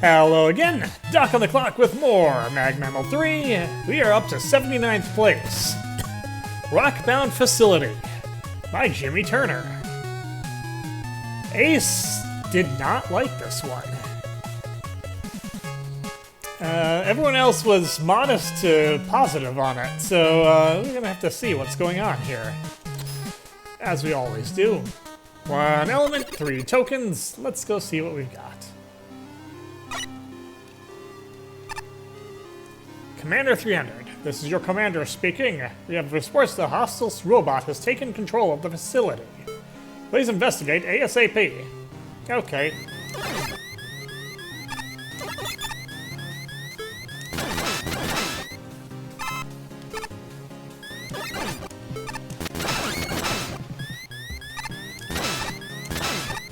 Hello again, Doc on the clock with more MAGMML3. We are up to 79th place. Rockbound Facility by Jimmy Turner. Ace did not like this one. Everyone else was modest to positive on it, so we're gonna have to see what's going on here. As we always do. 1 element, 3 tokens. Let's go see what we've got. Commander 300, this is your commander speaking. We have reports the hostile robot has taken control of the facility. Please investigate ASAP. Okay.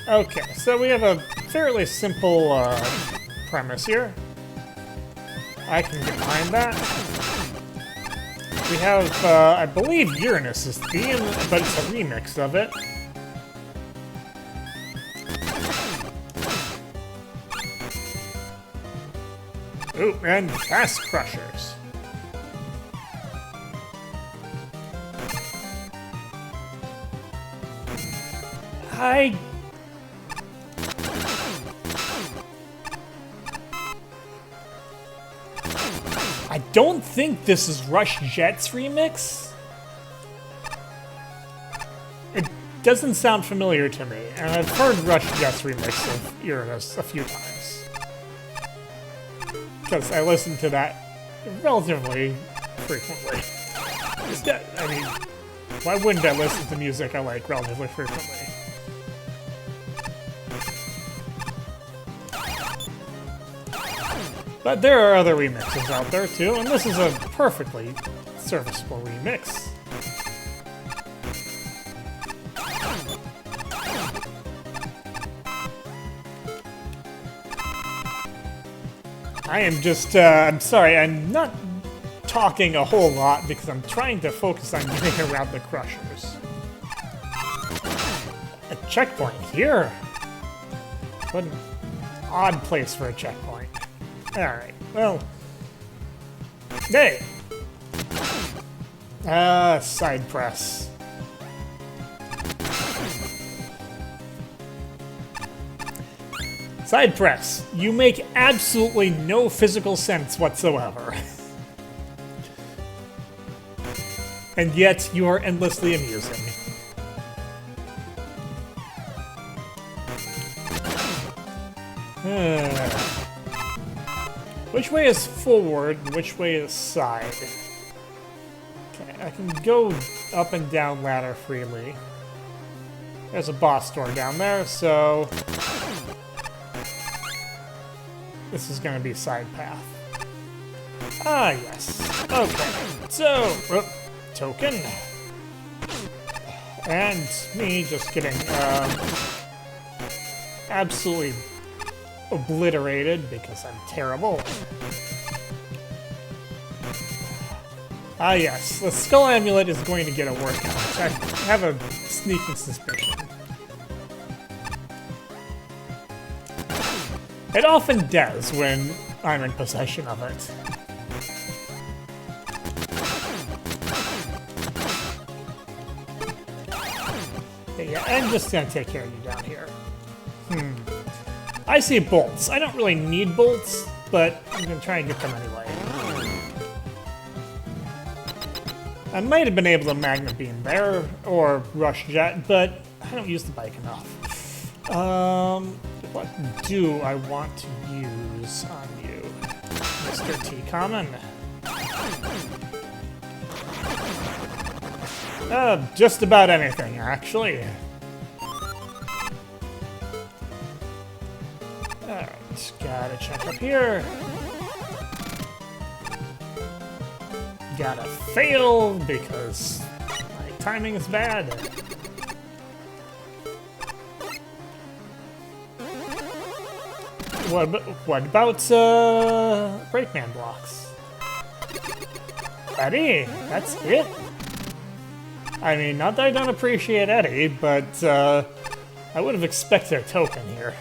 Okay, so we have a fairly simple premise here. I can get behind that. We have, I believe, Uranus' theme, but it's a remix of it. Ooh, and fast crushers. I don't think this is Rush Jet's remix. It doesn't sound familiar to me, and I've heard Rush Jet's remix of Uranus a few times. Because I listen to that relatively frequently. I mean, why wouldn't I listen to music I like relatively frequently? But there are other remixes out there too, and this is a perfectly serviceable remix. I am just, I'm sorry, I'm not talking a whole lot because I'm trying to focus on getting around the crushers. A checkpoint here? What an odd place for a checkpoint. Alright, well... Hey! Side press. Side press. You make absolutely no physical sense whatsoever. And yet, you are endlessly amusing. Which way is forward, and which way is side? Okay, I can go up and down ladder freely. There's a boss door down there, so... this is gonna be side path. Ah, yes. Okay, so... token. And me just getting, absolutely obliterated because I'm terrible. Ah yes, the Skull Amulet is going to get a workout. I have a sneaking suspicion. It often does when I'm in possession of it. Okay, yeah, I'm just gonna take care of you down here. I see bolts. I don't really need bolts, but I'm gonna try and get them anyway. I might have been able to Magma Beam there, or Rush Jet, but I don't use the bike enough. What do I want to use on you, Mr. T. Khamen? Just about anything, actually. Alright, gotta check up here. Gotta fail because my timing is bad. What about Breakman blocks? Eddie, that's it? I mean, not that I don't appreciate Eddie, but I would have expected a token here.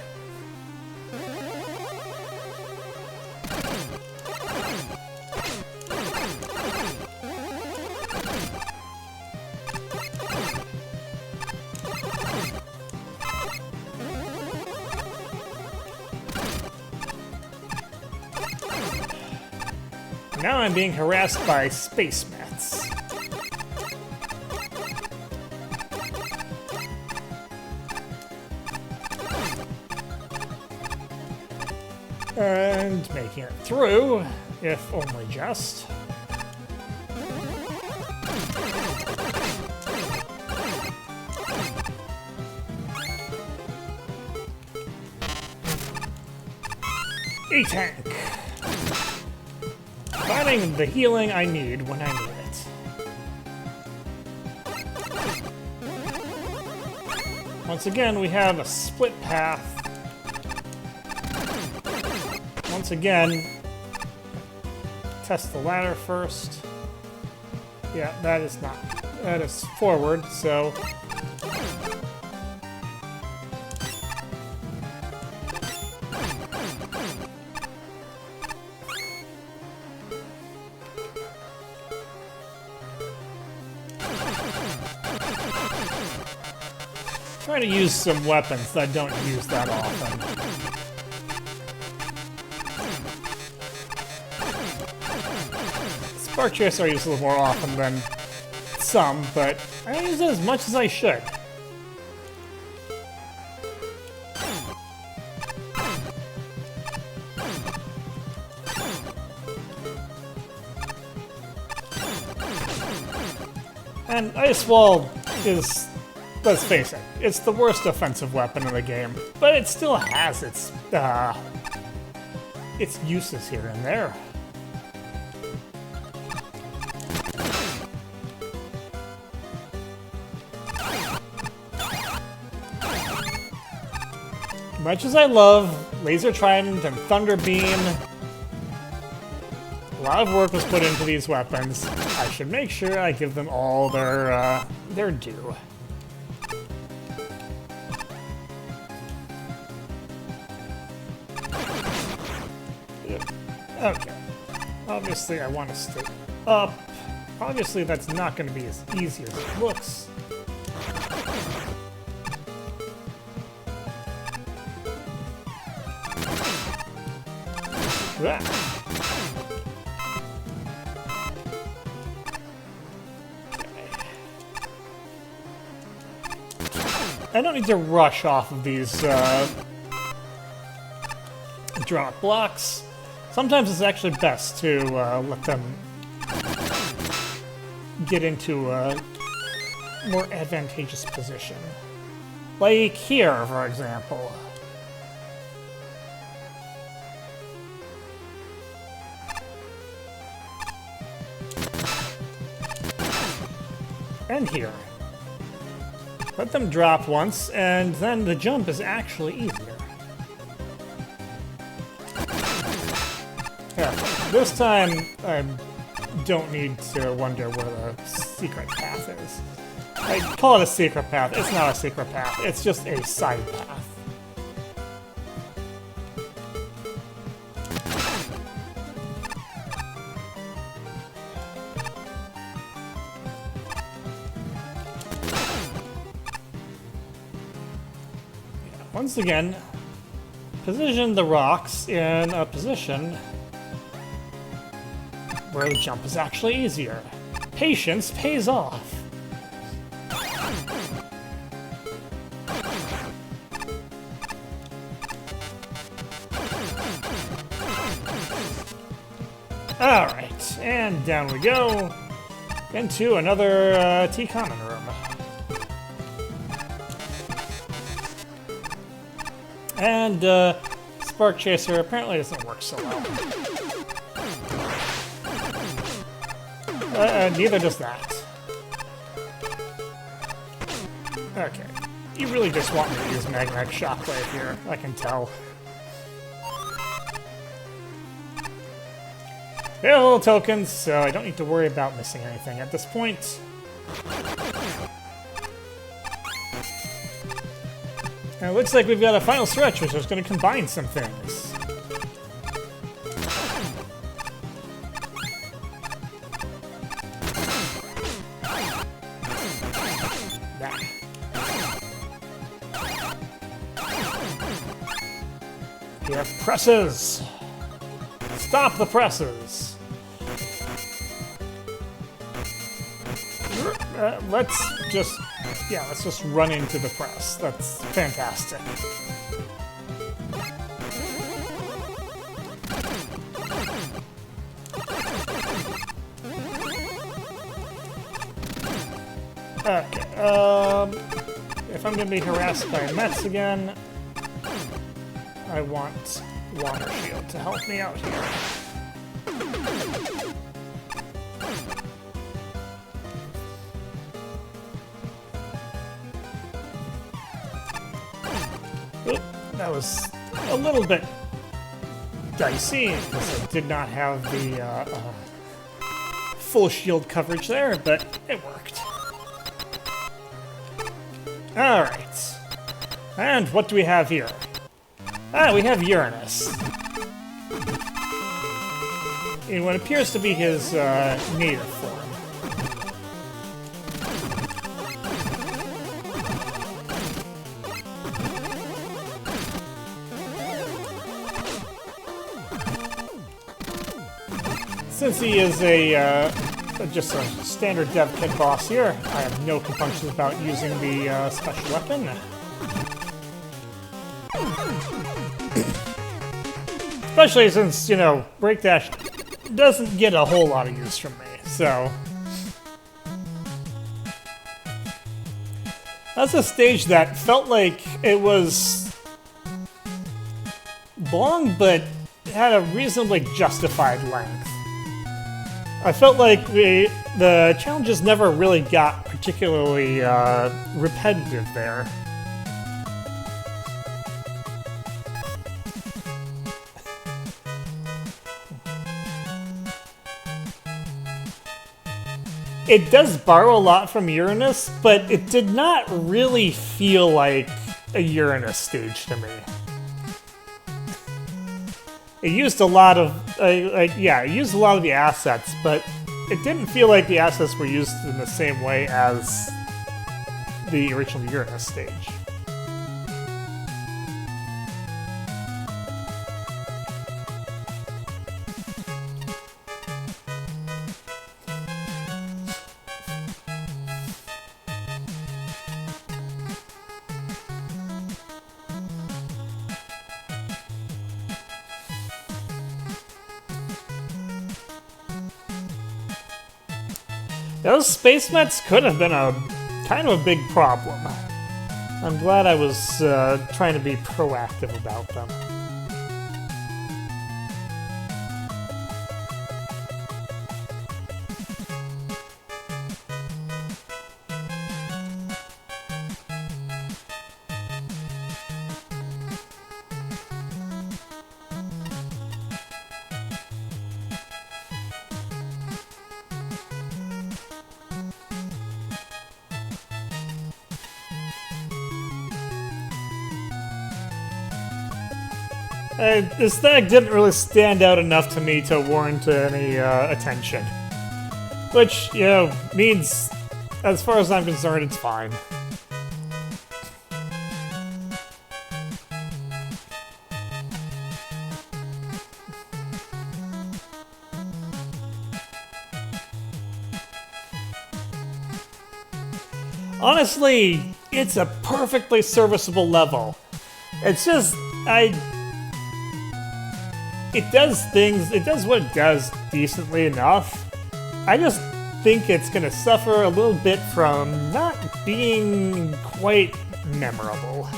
Now I'm being harassed by space mats. And making it through, if only just. A tank. Finding the healing I need when I need it. Once again, we have a split path. Once again, test the ladder first. Yeah, that is not. That is forward, so. Try to use some weapons that I don't use that often. Spark Tracer I use a little more often than some, but I don't use it as much as I should. And Ice Wall is, let's face it, it's the worst offensive weapon in the game, but it still has its uses here and there. Much as I love Laser Trident and Thunder Beam, a lot of work was put into these weapons. I should make sure I give them all their due. Okay. Obviously, I want to stay up. Obviously, that's not going to be as easy as it looks. That. I don't need to rush off of these drop blocks. Sometimes it's actually best to let them get into a more advantageous position. Like here, for example. And here. Let them drop once, and then the jump is actually easier. Yeah, this time I don't need to wonder where the secret path is. I call it a secret path. It's not a secret path. It's just a side path. Once again, position the rocks in a position where the jump is actually easier. Patience pays off. Alright, and down we go into another Khamen room. And Spark Chaser apparently doesn't work so well. Neither does that. Okay. You really just want me to use Magnetic Shockwave here, I can tell. They have little tokens, so I don't need to worry about missing anything at this point. And it looks like we've got a final stretch, which is going to combine some things. Nah. We have presses. Stop the presses. let's just run into the press. That's fantastic. Okay, if I'm gonna be harassed by Mets again, I want Water Shield to help me out here. Oop, that was a little bit dicey because I did not have the full shield coverage there, but it worked. Alright. And what do we have here? Ah, we have Uranus. In what appears to be his native form. Since he is just a standard dev kit boss here, I have no compunctions about using the special weapon. Especially since, you know, Breakdash doesn't get a whole lot of use from me, so... That's a stage that felt like it was long, but had a reasonably justified length. I felt like the challenges never really got particularly repetitive there. It does borrow a lot from Uranus, but it did not really feel like a Uranus stage to me. It used a lot of, it used a lot of the assets, but it didn't feel like the assets were used in the same way as the original Uranus stage. Those space mets could have been a kind of a big problem. I'm glad I was trying to be proactive about them. This stag didn't really stand out enough to me to warrant any attention. Which, you know, means, as far as I'm concerned, it's fine. Honestly, it's a perfectly serviceable level. It's just, it does what it does decently enough. I just think it's gonna suffer a little bit from not being quite memorable.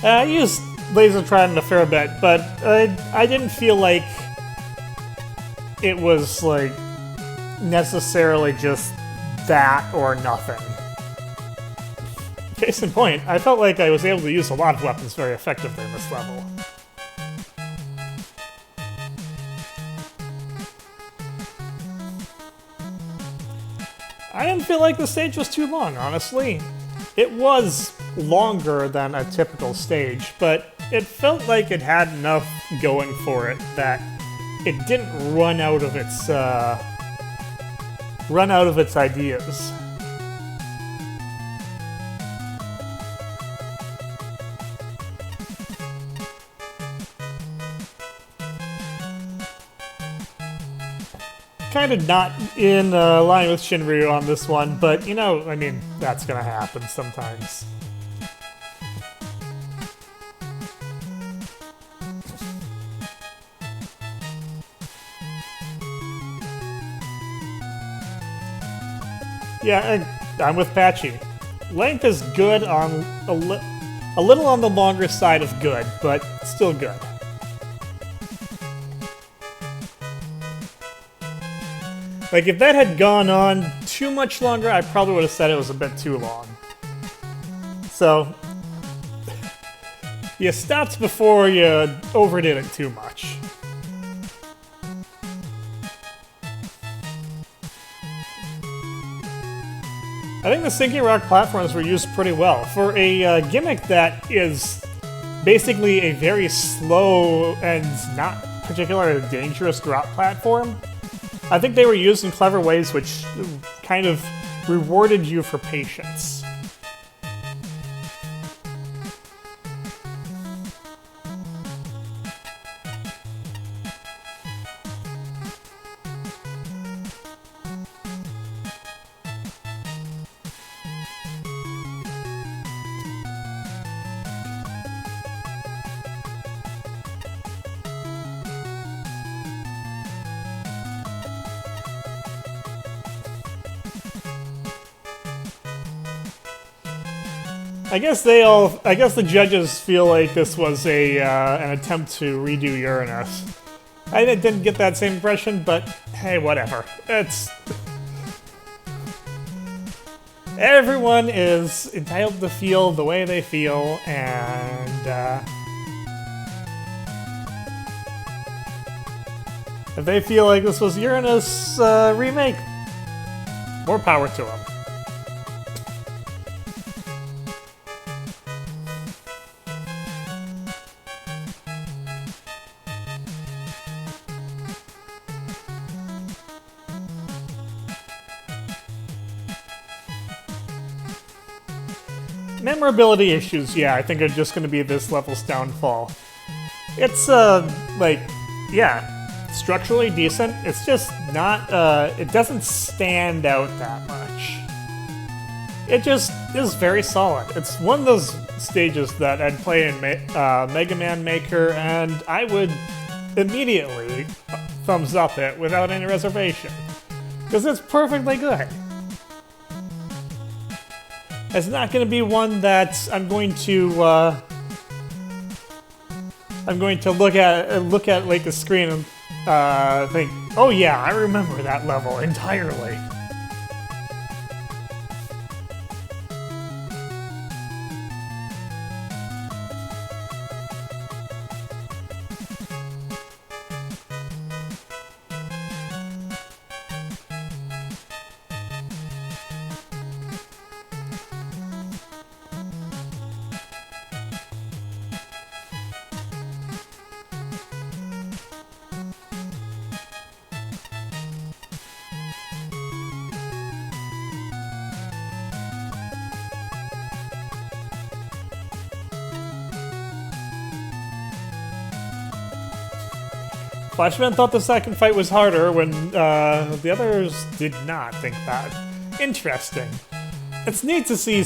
I used Laser Trident a fair bit, but I didn't feel like it was, like, necessarily just that or nothing. Case in point, I felt like I was able to use a lot of weapons very effectively in this level. I didn't feel like the stage was too long, honestly. It was longer than a typical stage, but it felt like it had enough going for it that it didn't run out of its ideas. Kind of not in line with Shinryu on this one, but you know, I mean, that's gonna happen sometimes. Yeah, I'm with Patchy. Length is good on a little on the longer side of good, but still good. Like, if that had gone on too much longer, I probably would have said it was a bit too long. So, you stopped before you overdid it too much. I think the sinking rock platforms were used pretty well. For a gimmick that is basically a very slow and not particularly dangerous drop platform, I think they were used in clever ways which kind of rewarded you for patience. I guess the judges feel like this was an attempt to redo Uranus. I didn't get that same impression, but hey, whatever. Everyone is entitled to feel the way they feel, and if they feel like this was Uranus remake, more power to them. Memorability issues, yeah, I think are just going to be this level's downfall. It's, structurally decent. It's just not, it doesn't stand out that much. It just is very solid. It's one of those stages that I'd play in Mega Man Maker, and I would immediately thumbs up it without any reservation. Because it's perfectly good. It's not going to be one that I'm going to look at like the screen and think, oh yeah, I remember that level entirely. Flashman thought the second fight was harder when the others did not think that. Interesting. It's neat to see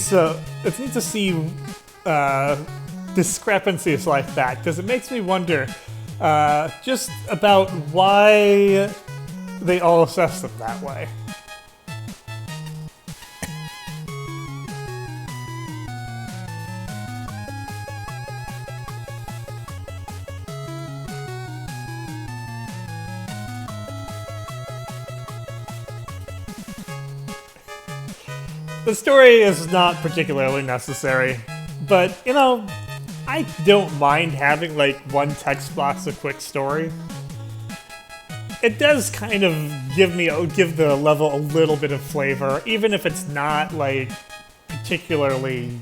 discrepancies like that, because it makes me wonder just about why they all assess them that way. The story is not particularly necessary, but, you know, I don't mind having, like, one text box of quick story. It does kind of give the level a little bit of flavor, even if it's not, like, particularly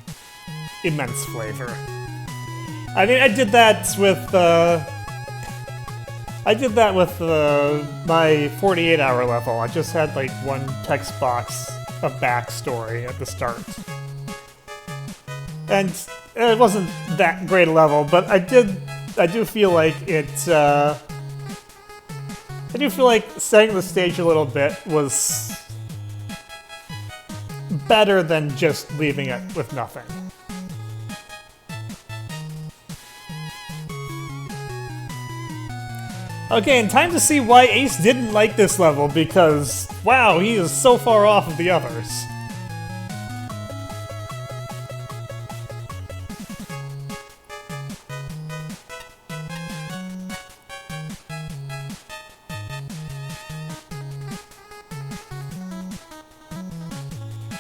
immense flavor. I mean, I did that with, I did that with my 48-hour level. I just had like one text box of backstory at the start. And it wasn't that great a level, but I do feel like I do feel like setting the stage a little bit was better than just leaving it with nothing. Okay, and time to see why Ace didn't like this level, because, wow, he is so far off of the others.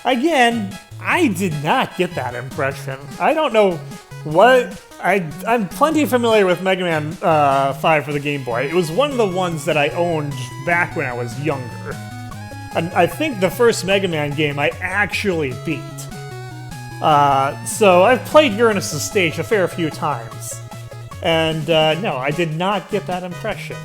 Again, I did not get that impression. I don't know what... I'm plenty familiar with Mega Man 5 for the Game Boy. It was one of the ones that I owned back when I was younger. And I think the first Mega Man game I actually beat. So I've played Uranus' stage a fair few times. And no, I did not get that impression.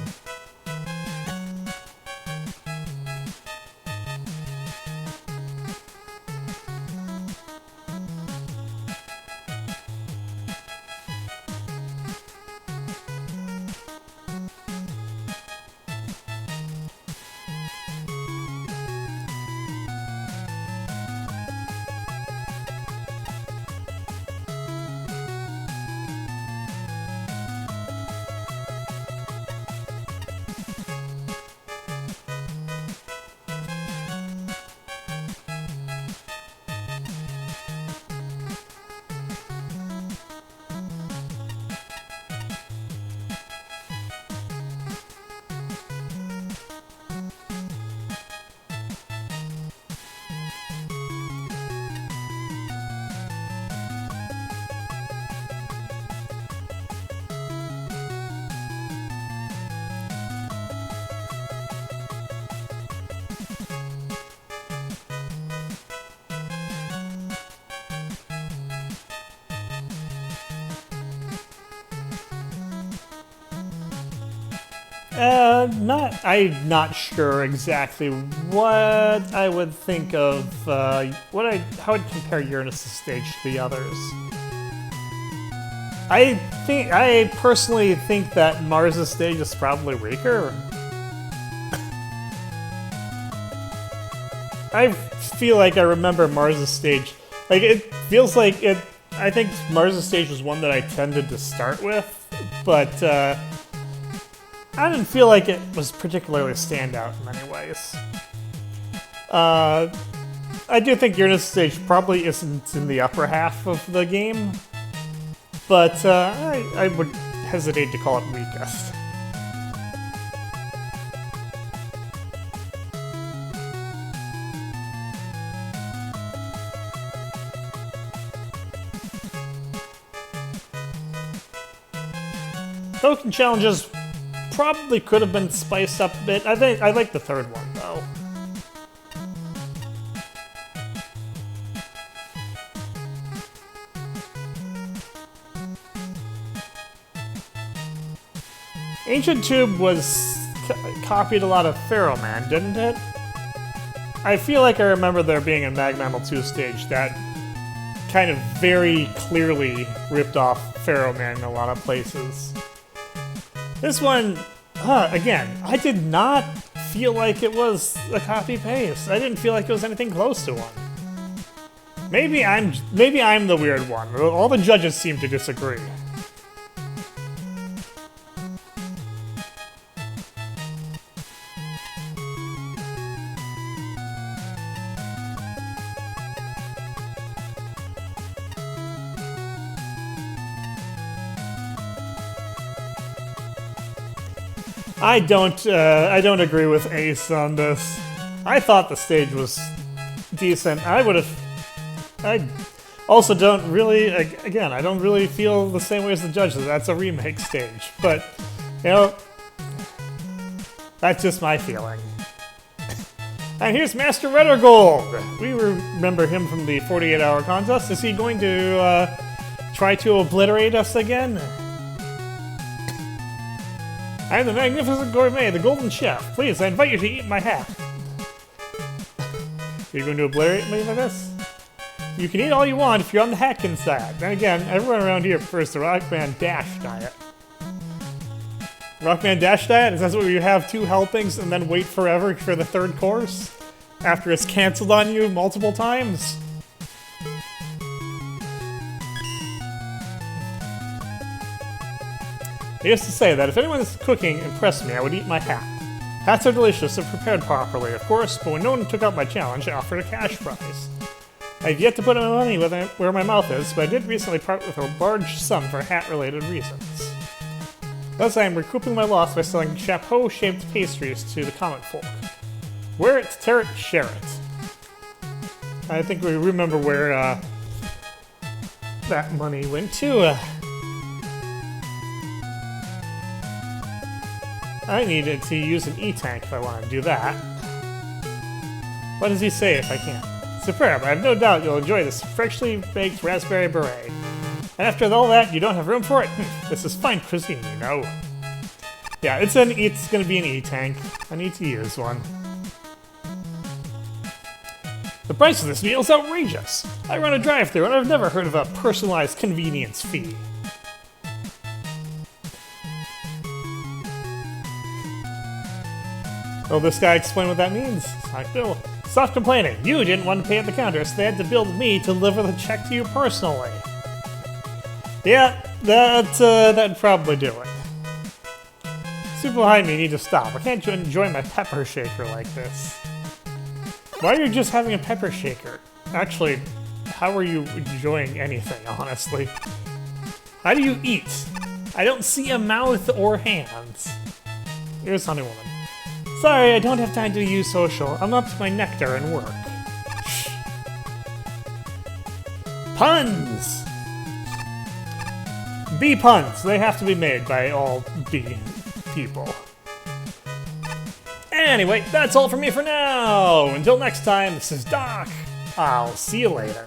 I'm not sure exactly what I would think of, how I'd compare Uranus' stage to the others. I personally think that Mars' stage is probably weaker. I feel like I remember Mars' stage, like it feels like it, I think Mars' stage was one that I tended to start with, but I didn't feel like it was particularly a standout in many ways. I do think Uranus stage probably isn't in the upper half of the game, but I would hesitate to call it weakest. Token challenges probably could have been spiced up a bit. I like the third one though. Ancient Tube copied a lot of Pharaoh Man, didn't it? I feel like I remember there being a MAGMML3 stage that kind of very clearly ripped off Pharaoh Man in a lot of places. This one, again, I did not feel like it was a copy-paste. I didn't feel like it was anything close to one. Maybe I'm the weird one. All the judges seem to disagree. I don't agree with Ace on this. I thought the stage was decent. I also don't really, again, I don't really feel the same way as the judges. That's a remake stage, but, you know, that's just my feeling. And here's Master Red or Gold. We remember him from the 48-hour contest. Is he going to try to obliterate us again? I am the magnificent gourmet, the golden chef. Please, I invite you to eat my hat. You're going to obliterate me like this? You can eat all you want if you're on the Hatkins side. Then again, everyone around here prefers the Rockman Dash diet. Rockman Dash diet? Is that where you have 2 helpings and then wait forever for the 3rd course? After it's canceled on you multiple times? I used to say that if anyone's cooking impressed me, I would eat my hat. Hats are delicious if prepared properly, of course, but when no one took up my challenge, I offered a cash prize. I've yet to put my money where my mouth is, but I did recently part with a large sum for hat-related reasons. Thus, I am recouping my loss by selling chapeau-shaped pastries to the common folk. Wear it, tear it, share it. I think we remember where that money went to. I needed to use an E-tank if I want to do that. What does he say if I can't? Superb, I have no doubt you'll enjoy this freshly baked raspberry beret. And after all that, you don't have room for it? This is fine cuisine, you know. Yeah, it's gonna be an E-tank. I need to use one. The price of this meal is outrageous. I run a drive-thru and I've never heard of a personalized convenience fee. Will this guy explain what that means? Like, Bill, stop complaining. You didn't want to pay at the counter, so they had to build me to deliver the check to you personally. Yeah, that'd probably do it. People behind me need to stop. I can't enjoy my pepper shaker like this. Why are you just having a pepper shaker? Actually, how are you enjoying anything, honestly? How do you eat? I don't see a mouth or hands. Here's Honey Woman. Sorry, I don't have time to use social. I'm up to my nectar and work. Shh. Puns! Bee puns. They have to be made by all bee people. Anyway, that's all from me for now. Until next time, this is Doc. I'll see you later.